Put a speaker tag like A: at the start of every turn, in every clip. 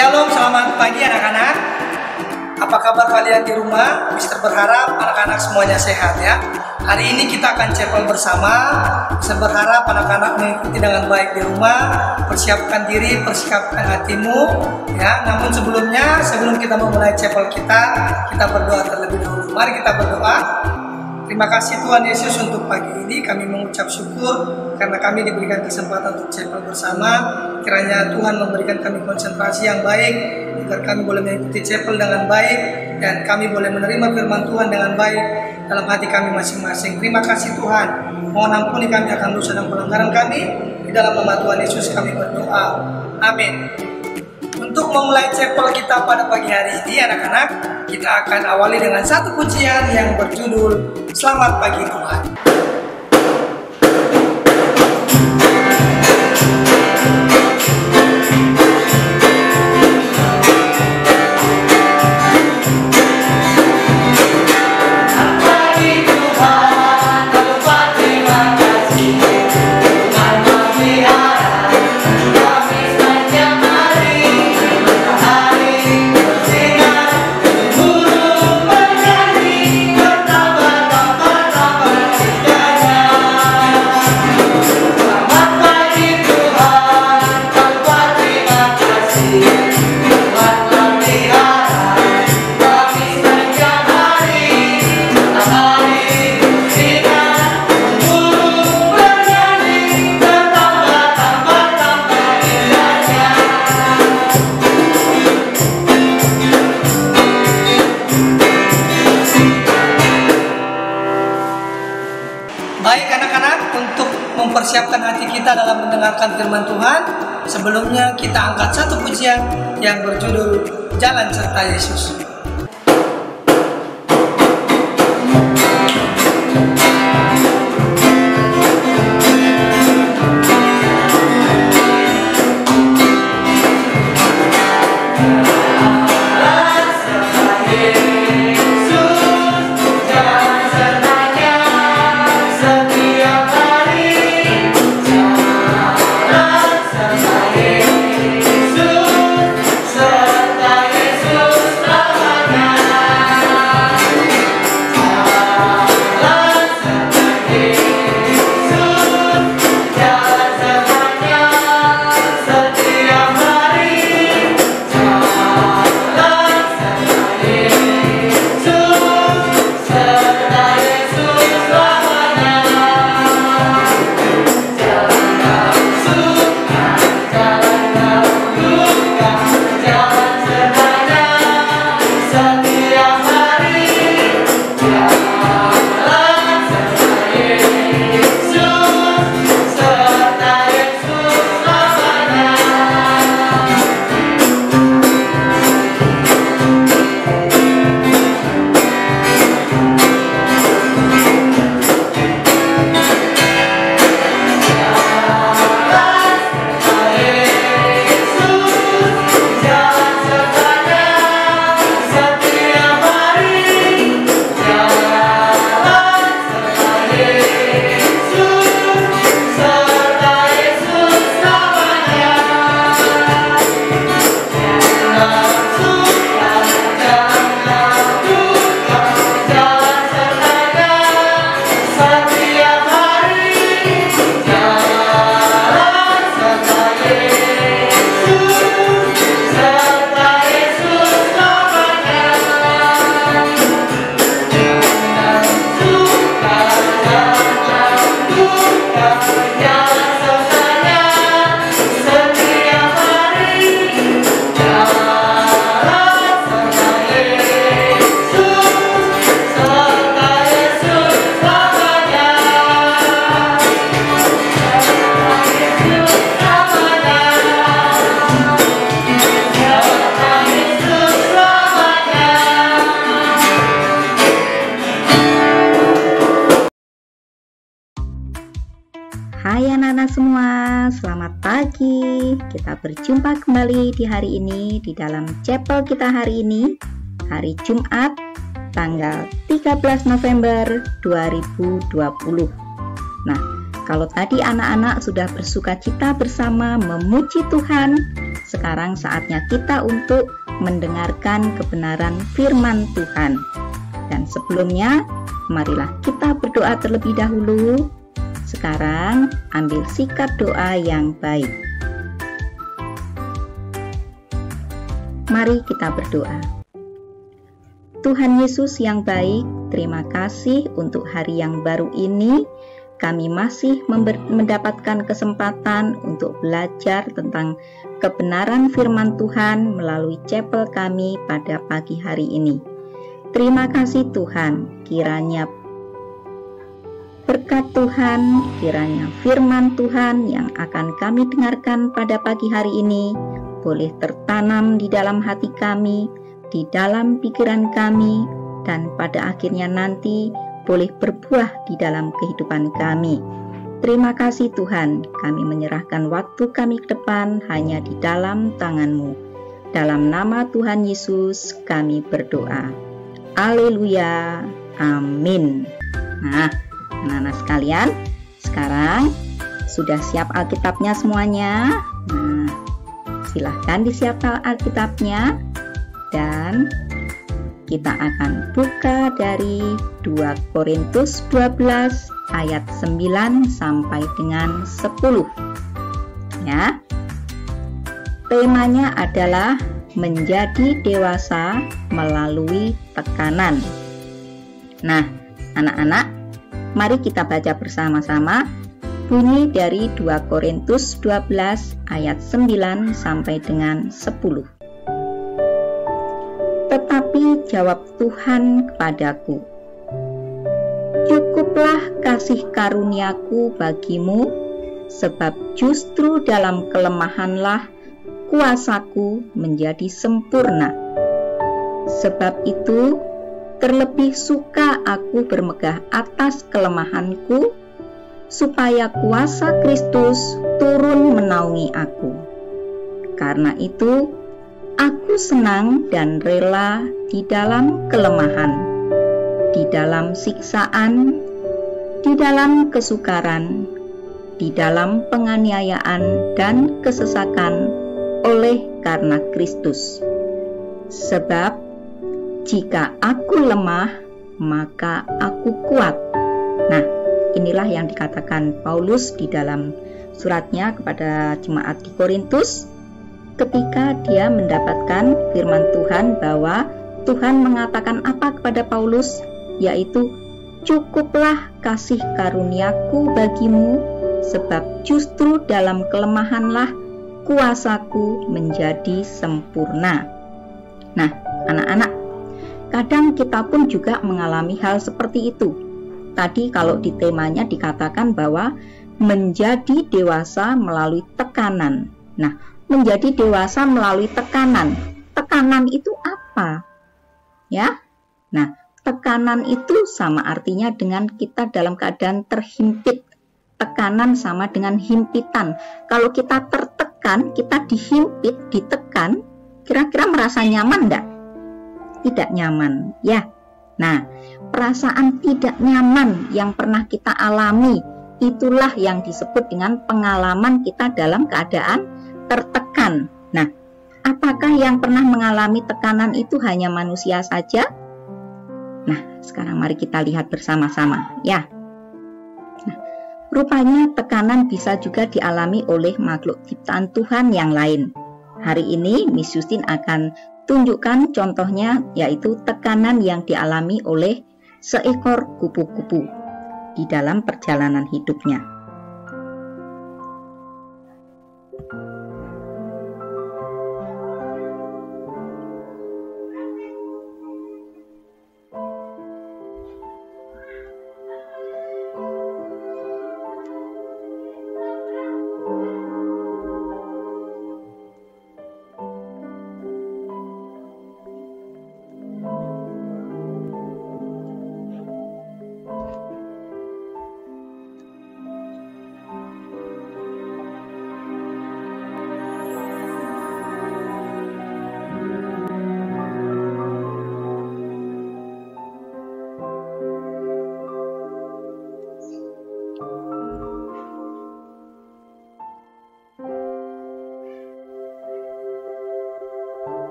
A: Shalom, selamat pagi anak-anak. Apa kabar kalian di rumah? Mister berharap anak-anak semuanya sehat ya. Hari ini kita akan chapel bersama. Mister berharap anak-anak mengikuti dengan baik di rumah. Persiapkan diri, persiapkan hatimu ya. Namun sebelum kita memulai chapel kita berdoa terlebih dahulu. Mari kita berdoa. Terima kasih Tuhan Yesus untuk pagi ini. Kami mengucap syukur karena kami diberikan kesempatan untuk chapel bersama. Kiranya Tuhan memberikan kami konsentrasi yang baik agar kami boleh mengikuti chapel dengan baik dan kami boleh menerima firman Tuhan dengan baik dalam hati kami masing-masing. Terima kasih Tuhan. Mohon ampuni kami akan dosa dan pelanggaran kami. Di dalam nama Tuhan Yesus kami berdoa. Amin. Untuk memulai chapel kita pada pagi hari ini anak-anak, kita akan awali dengan satu pujian yang berjudul Selamat Pagi Tuhan. Baik anak-anak, untuk mempersiapkan hati kita dalam mendengarkan firman Tuhan, sebelumnya kita angkat satu pujian yang berjudul Jalan Serta Yesus.
B: Hai anak-anak semua, selamat pagi. Kita berjumpa kembali di hari ini di dalam chapel kita hari ini, hari Jumat, tanggal 13 November 2020. Nah, Kalau tadi anak-anak sudah bersukacita bersama memuji Tuhan, sekarang saatnya kita untuk mendengarkan kebenaran firman Tuhan. Dan sebelumnya, marilah kita berdoa terlebih dahulu. Sekarang, ambil sikap doa yang baik. Mari kita berdoa. Tuhan Yesus yang baik, terima kasih untuk hari yang baru ini. Kami masih mendapatkan kesempatan untuk belajar tentang kebenaran firman Tuhan melalui chapel kami pada pagi hari ini. Terima kasih Tuhan, kiranya berkat Tuhan, kiranya firman Tuhan yang akan kami dengarkan pada pagi hari ini boleh tertanam di dalam hati kami, di dalam pikiran kami, dan pada akhirnya nanti boleh berbuah di dalam kehidupan kami. Terima kasih Tuhan, kami menyerahkan waktu kami ke depan hanya di dalam tangan-Mu. Dalam nama Tuhan Yesus kami berdoa. Haleluya, amin. Nah, anak-anak sekalian, sekarang sudah siap Alkitabnya semuanya? Nah, silahkan disiapkan Alkitabnya dan kita akan buka dari 2 Korintus 12 ayat 9 sampai dengan 10. Ya. Temanya adalah menjadi dewasa melalui tekanan. Nah, anak-anak, mari kita baca bersama-sama bunyi dari 2 Korintus 12 ayat 9 sampai dengan 10. Tetapi jawab Tuhan kepadaku, cukuplah kasih karuniaku bagimu, sebab justru dalam kelemahanlah kuasaku menjadi sempurna. Sebab itu, terlebih suka aku bermegah atas kelemahanku, supaya kuasa Kristus turun menaungi aku. Karena itu, aku senang dan rela di dalam kelemahan, di dalam siksaan, di dalam kesukaran, di dalam penganiayaan dan kesesakan oleh karena Kristus. Sebab jika aku lemah, maka aku kuat. Nah, inilah yang dikatakan Paulus di dalam suratnya kepada jemaat di Korintus, ketika dia mendapatkan firman Tuhan bahwa Tuhan mengatakan apa kepada Paulus, yaitu cukuplah kasih karuniaku bagimu, sebab justru dalam kelemahanlah kuasaku menjadi sempurna. Nah, anak-anak, kadang kita pun juga mengalami hal seperti itu. Tadi kalau di temanya dikatakan bahwa menjadi dewasa melalui tekanan. Nah, menjadi dewasa melalui tekanan. Tekanan itu apa? Ya. Nah, tekanan itu sama artinya dengan kita dalam keadaan terhimpit. Tekanan sama dengan himpitan. Kalau kita tertekan, kita dihimpit, ditekan, kira-kira merasa nyaman enggak? Tidak nyaman, ya. Nah, perasaan tidak nyaman yang pernah kita alami, itulah yang disebut dengan pengalaman kita dalam keadaan tertekan. Nah, apakah yang pernah mengalami tekanan itu hanya manusia saja? Nah, sekarang mari kita lihat bersama-sama, ya. Nah, rupanya tekanan bisa juga dialami oleh makhluk ciptaan Tuhan yang lain. Hari ini Miss Justin akan tunjukkan contohnya, yaitu tekanan yang dialami oleh seekor kupu-kupu di dalam perjalanan hidupnya.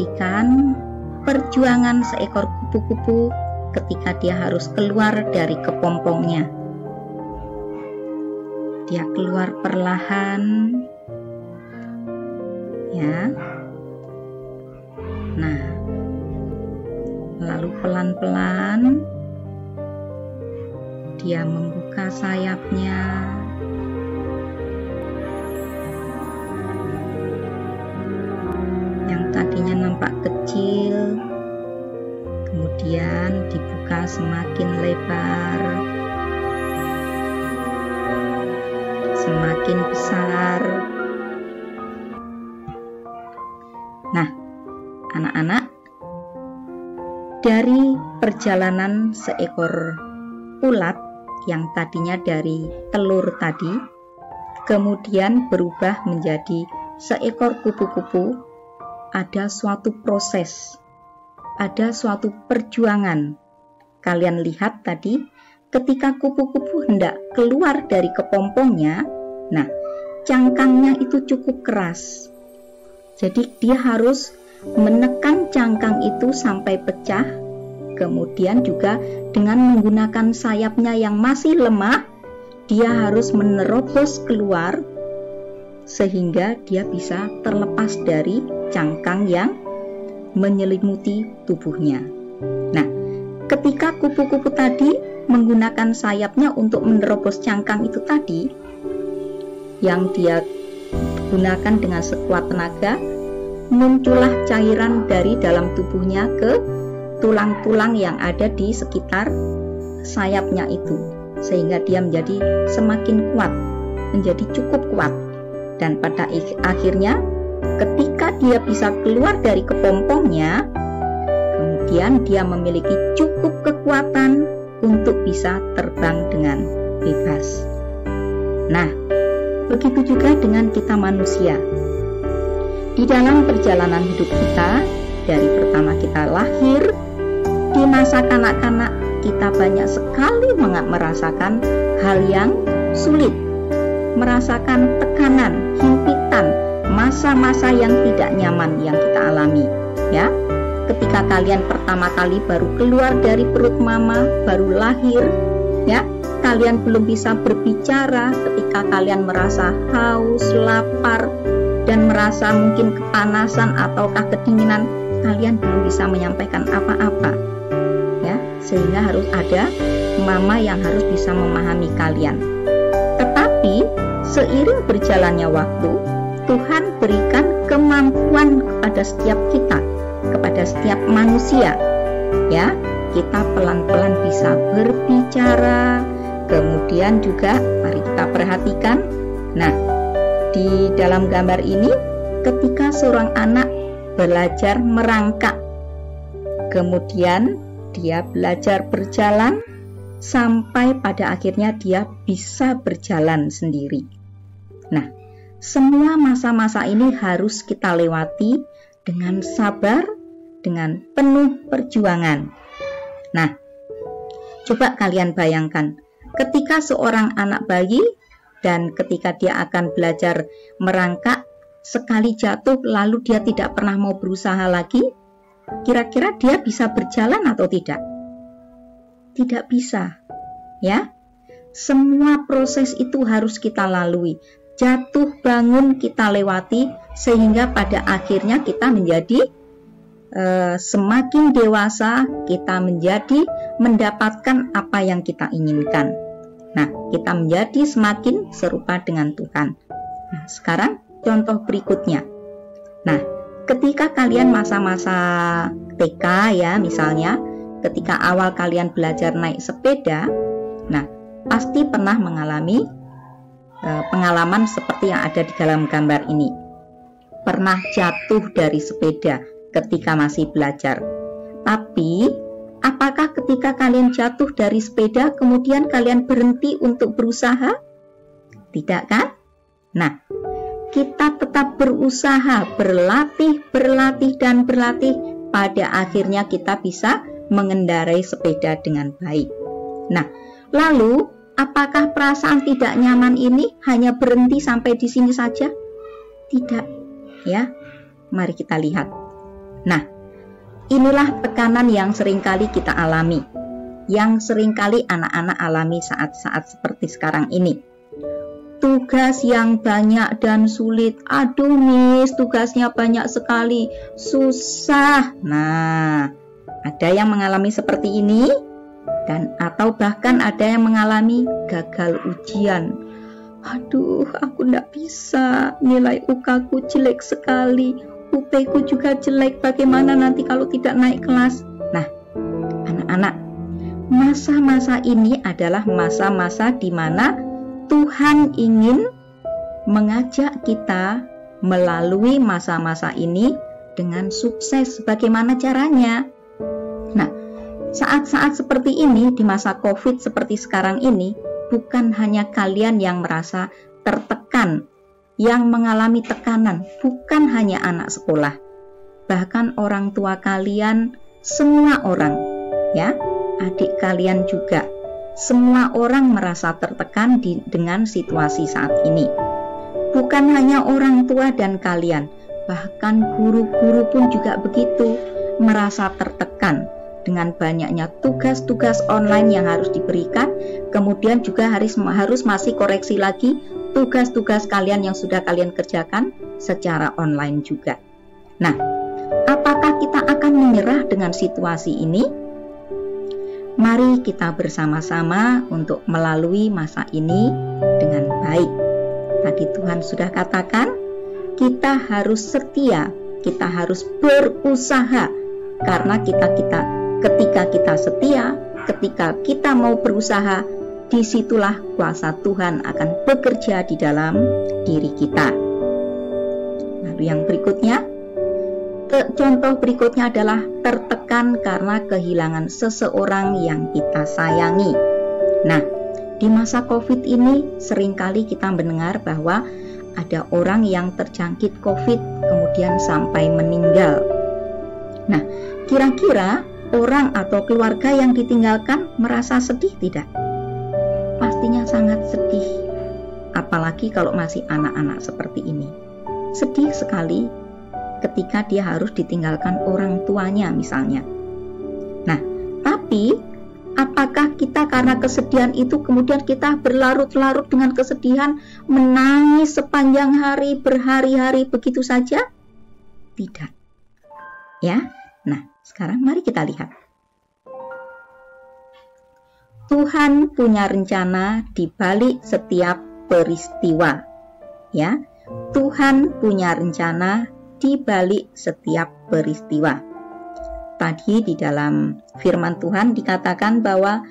B: perhatikan perjuangan seekor kupu-kupu ketika dia harus keluar dari kepompongnya. Dia keluar perlahan, ya. Nah, lalu pelan-pelan dia membuka sayapnya. Yang tadinya nampak kecil, kemudian dibuka semakin lebar, semakin besar. Nah, anak-anak, dari perjalanan seekor ulat yang tadinya dari telur tadi, kemudian berubah menjadi seekor kupu-kupu, ada suatu proses, ada suatu perjuangan. Kalian lihat tadi, ketika kupu-kupu hendak keluar dari kepompongnya, nah, cangkangnya itu cukup keras. Jadi dia harus menekan cangkang itu sampai pecah, kemudian juga dengan menggunakan sayapnya yang masih lemah, dia harus menerobos keluar sehingga dia bisa terlepas dari cangkang yang menyelimuti tubuhnya. Nah, ketika kupu-kupu tadi menggunakan sayapnya untuk menerobos cangkang itu tadi, yang dia gunakan dengan sekuat tenaga, muncullah cairan dari dalam tubuhnya ke tulang-tulang yang ada di sekitar sayapnya itu, sehingga dia menjadi semakin kuat, menjadi cukup kuat. Dan pada akhirnya ketika dia bisa keluar dari kepompongnya, kemudian dia memiliki cukup kekuatan untuk bisa terbang dengan bebas. Nah, begitu juga dengan kita manusia. Di dalam perjalanan hidup kita, dari pertama kita lahir, di masa kanak-kanak kita banyak sekali merasakan hal yang sulit, merasakan tekanan, himpitan, masa-masa yang tidak nyaman yang kita alami, ya. Ketika kalian pertama kali baru keluar dari perut mama, baru lahir, ya, kalian belum bisa berbicara, ketika kalian merasa haus, lapar, dan merasa mungkin kepanasan ataukah kedinginan, kalian belum bisa menyampaikan apa-apa, ya, sehingga harus ada mama yang harus bisa memahami kalian. Tetapi seiring berjalannya waktu, Tuhan berikan kemampuan kepada setiap kita, kepada setiap manusia, ya, kita pelan-pelan bisa berbicara. Kemudian juga mari kita perhatikan, nah, di dalam gambar ini ketika seorang anak belajar merangkak, kemudian dia belajar berjalan sampai pada akhirnya dia bisa berjalan sendiri. Nah, semua masa-masa ini harus kita lewati dengan sabar, dengan penuh perjuangan. Nah, coba kalian bayangkan, ketika seorang anak bayi dan ketika dia akan belajar merangkak, sekali jatuh lalu dia tidak pernah mau berusaha lagi, kira-kira dia bisa berjalan atau tidak? Tidak bisa, ya. Semua proses itu harus kita lalui, jatuh bangun kita lewati, sehingga pada akhirnya kita menjadi semakin dewasa, kita menjadi mendapatkan apa yang kita inginkan. Nah, kita menjadi semakin serupa dengan Tuhan. Nah, sekarang contoh berikutnya. Nah, ketika kalian masa-masa TK, ya, misalnya ketika awal kalian belajar naik sepeda, nah, pasti pernah mengalami pengalaman seperti yang ada di dalam gambar ini. Pernah jatuh dari sepeda ketika masih belajar. Tapi apakah ketika kalian jatuh dari sepeda kemudian kalian berhenti untuk berusaha? Tidak, kan? Nah, kita tetap berusaha, berlatih, dan berlatih. Pada akhirnya kita bisa mengendarai sepeda dengan baik. Nah, lalu apakah perasaan tidak nyaman ini hanya berhenti sampai di sini saja? Tidak, ya. Mari kita lihat. Nah, inilah tekanan yang seringkali kita alami, yang seringkali anak-anak alami saat-saat seperti sekarang ini. Tugas yang banyak dan sulit. Aduh Miss, tugasnya banyak sekali, susah. Nah, ada yang mengalami seperti ini, dan atau bahkan ada yang mengalami gagal ujian. Aduh, aku tidak bisa, nilai UK ku jelek sekali, UP ku juga jelek, bagaimana nanti kalau tidak naik kelas? Nah, anak-anak, masa-masa ini adalah masa-masa di mana Tuhan ingin mengajak kita melalui masa-masa ini dengan sukses. Bagaimana caranya? Nah, saat-saat seperti ini, di masa COVID seperti sekarang ini, bukan hanya kalian yang merasa tertekan, yang mengalami tekanan, bukan hanya anak sekolah, bahkan orang tua kalian, semua orang, ya, adik kalian juga. Semua orang merasa tertekan dengan situasi saat ini. Bukan hanya orang tua dan kalian, bahkan guru-guru pun juga begitu, merasa tertekan dengan banyaknya tugas-tugas online yang harus diberikan, kemudian juga harus masih koreksi lagi tugas-tugas kalian yang sudah kalian kerjakan secara online juga. Nah, apakah kita akan menyerah dengan situasi ini? Mari kita bersama-sama untuk melalui masa ini dengan baik. Tadi Tuhan sudah katakan, kita harus setia, kita harus berusaha. Karena ketika kita setia, ketika kita mau berusaha, disitulah kuasa Tuhan akan bekerja di dalam diri kita. Lalu yang berikutnya, contoh berikutnya adalah tertekan karena kehilangan seseorang yang kita sayangi. Nah, di masa COVID ini seringkali kita mendengar bahwa ada orang yang terjangkit COVID kemudian sampai meninggal. Nah, kira-kira orang atau keluarga yang ditinggalkan merasa sedih tidak? Pastinya sangat sedih. Apalagi kalau masih anak-anak seperti ini. Sedih sekali ketika dia harus ditinggalkan orang tuanya misalnya. Nah, tapi apakah kita karena kesedihan itu kemudian kita berlarut-larut dengan kesedihan, menangis sepanjang hari, berhari-hari begitu saja? Tidak. Ya. Nah, sekarang mari kita lihat. Tuhan punya rencana di balik setiap peristiwa. Ya. Tuhan punya rencana di balik setiap peristiwa. Tadi di dalam firman Tuhan dikatakan bahwa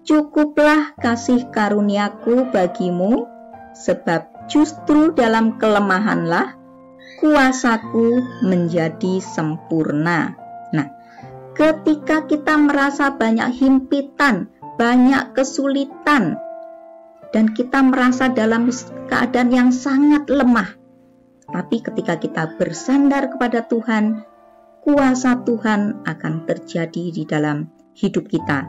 B: cukuplah kasih karuniaku bagimu, sebab justru dalam kelemahanlah kuasaku menjadi sempurna. Nah, ketika kita merasa banyak himpitan, banyak kesulitan, dan kita merasa dalam keadaan yang sangat lemah, tapi ketika kita bersandar kepada Tuhan, kuasa Tuhan akan terjadi di dalam hidup kita.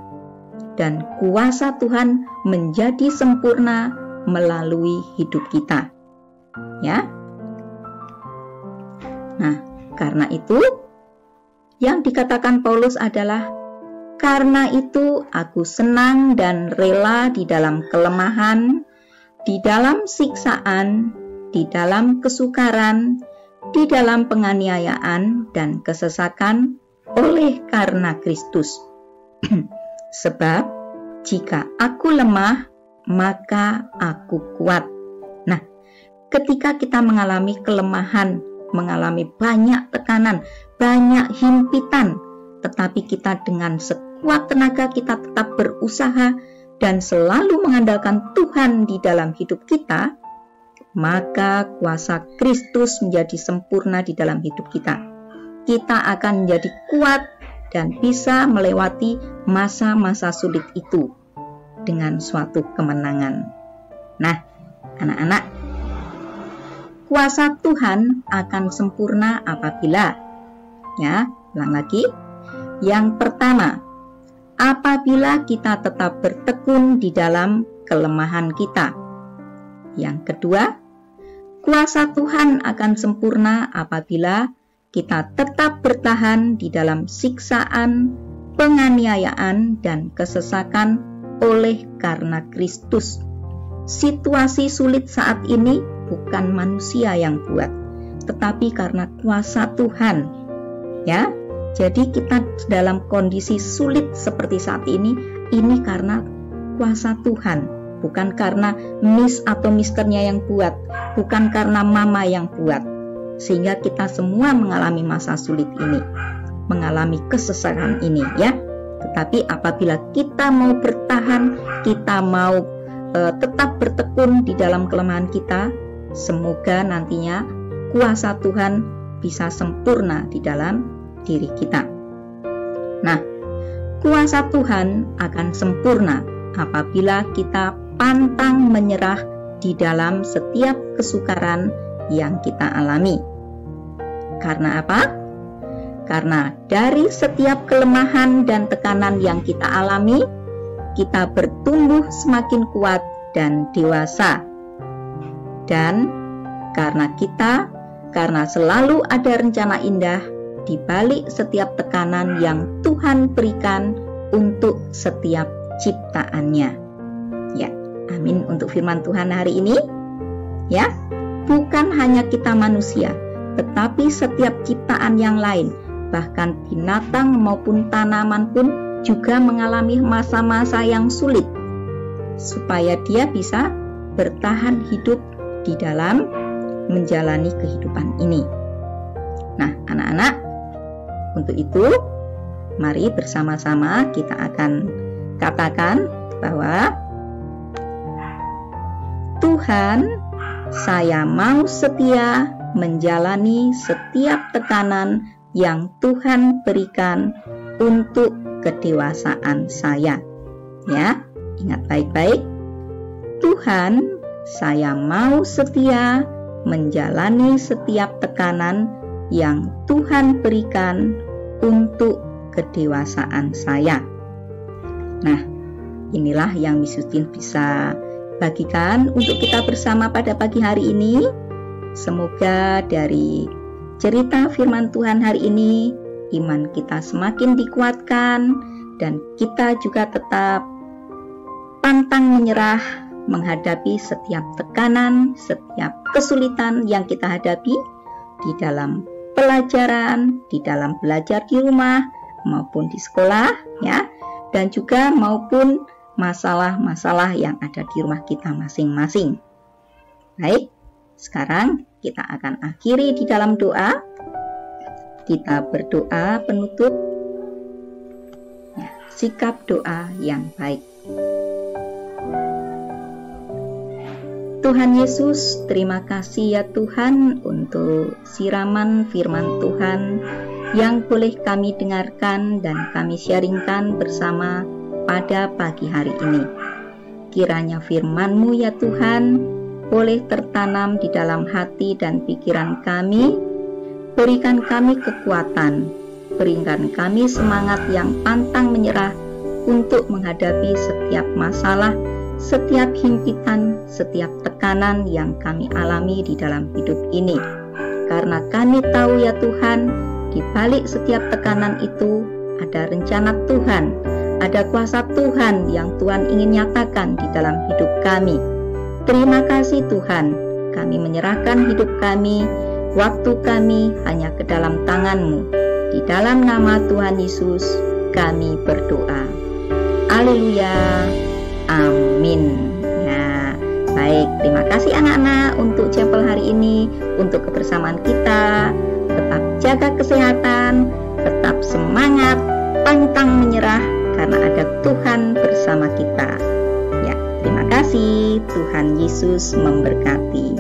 B: Dan kuasa Tuhan menjadi sempurna melalui hidup kita. Ya. Nah, karena itu yang dikatakan Paulus adalah, karena itu aku senang dan rela di dalam kelemahan, di dalam siksaan, di dalam kesukaran, di dalam penganiayaan dan kesesakan oleh karena Kristus. Sebab jika aku lemah, maka aku kuat. Nah, ketika kita mengalami kelemahan, mengalami banyak tekanan, banyak himpitan, tetapi kita dengan sekuat tenaga kita tetap berusaha dan selalu mengandalkan Tuhan di dalam hidup kita, maka kuasa Kristus menjadi sempurna di dalam hidup kita. Kita akan menjadi kuat dan bisa melewati masa-masa sulit itu dengan suatu kemenangan. Nah, anak-anak, kuasa Tuhan akan sempurna apabila, ya, ulang lagi. Yang pertama, apabila kita tetap bertekun di dalam kelemahan kita. Yang kedua, kuasa Tuhan akan sempurna apabila kita tetap bertahan di dalam siksaan, penganiayaan, dan kesesakan oleh karena Kristus. Situasi sulit saat ini bukan manusia yang buat, tetapi karena kuasa Tuhan. Ya, jadi kita dalam kondisi sulit seperti saat ini karena kuasa Tuhan, bukan karena Miss atau Misternya yang buat, bukan karena Mama yang buat. Sehingga kita semua mengalami masa sulit ini, mengalami kesesakan ini, ya. Tetapi apabila kita mau bertahan, kita mau tetap bertekun di dalam kelemahan kita, semoga nantinya kuasa Tuhan bisa sempurna di dalam diri kita. Nah, kuasa Tuhan akan sempurna apabila kita pantang menyerah di dalam setiap kesukaran yang kita alami. Karena apa? Karena dari setiap kelemahan dan tekanan yang kita alami, kita bertumbuh semakin kuat dan dewasa. Dan karena selalu ada rencana indah di balik setiap tekanan yang Tuhan berikan untuk setiap ciptaannya. Ya, amin untuk firman Tuhan hari ini. Ya, bukan hanya kita manusia, tetapi setiap ciptaan yang lain, bahkan binatang maupun tanaman pun juga mengalami masa-masa yang sulit, supaya dia bisa bertahan hidup di dalam menjalani kehidupan ini. Nah, anak-anak, untuk itu mari bersama-sama kita akan katakan bahwa Tuhan, saya mau setia menjalani setiap tekanan yang Tuhan berikan untuk kedewasaan saya. Ya, ingat baik-baik. Tuhan, saya mau setia menjalani setiap tekanan yang Tuhan berikan untuk kedewasaan saya. Nah, inilah yang Miss Justin bisa bagikan untuk kita bersama pada pagi hari ini. Semoga dari cerita firman Tuhan hari ini, iman kita semakin dikuatkan dan kita juga tetap pantang menyerah menghadapi setiap tekanan, setiap kesulitan yang kita hadapi di dalam pelajaran, di dalam belajar di rumah maupun di sekolah, ya, dan juga maupun masalah-masalah yang ada di rumah kita masing-masing. Baik, sekarang kita akan akhiri di dalam doa. Kita berdoa penutup, ya, sikap doa yang baik. Tuhan Yesus, terima kasih ya Tuhan untuk siraman firman Tuhan yang boleh kami dengarkan dan kami sharingkan bersama pada pagi hari ini. Kiranya firman-Mu ya Tuhan boleh tertanam di dalam hati dan pikiran kami, berikan kami kekuatan, berikan kami semangat yang pantang menyerah untuk menghadapi setiap masalah, setiap himpitan, setiap tekanan yang kami alami di dalam hidup ini. Karena kami tahu ya Tuhan, di balik setiap tekanan itu ada rencana Tuhan, ada kuasa Tuhan yang Tuhan ingin nyatakan di dalam hidup kami. Terima kasih Tuhan, kami menyerahkan hidup kami, waktu kami hanya ke dalam tangan-Mu. Di dalam nama Tuhan Yesus kami berdoa. Haleluya. Amin. Ya, baik. Terima kasih anak-anak untuk chapel hari ini, untuk kebersamaan kita. Tetap jaga kesehatan, tetap semangat, pantang menyerah karena ada Tuhan bersama kita. Ya, terima kasih. Tuhan Yesus memberkati.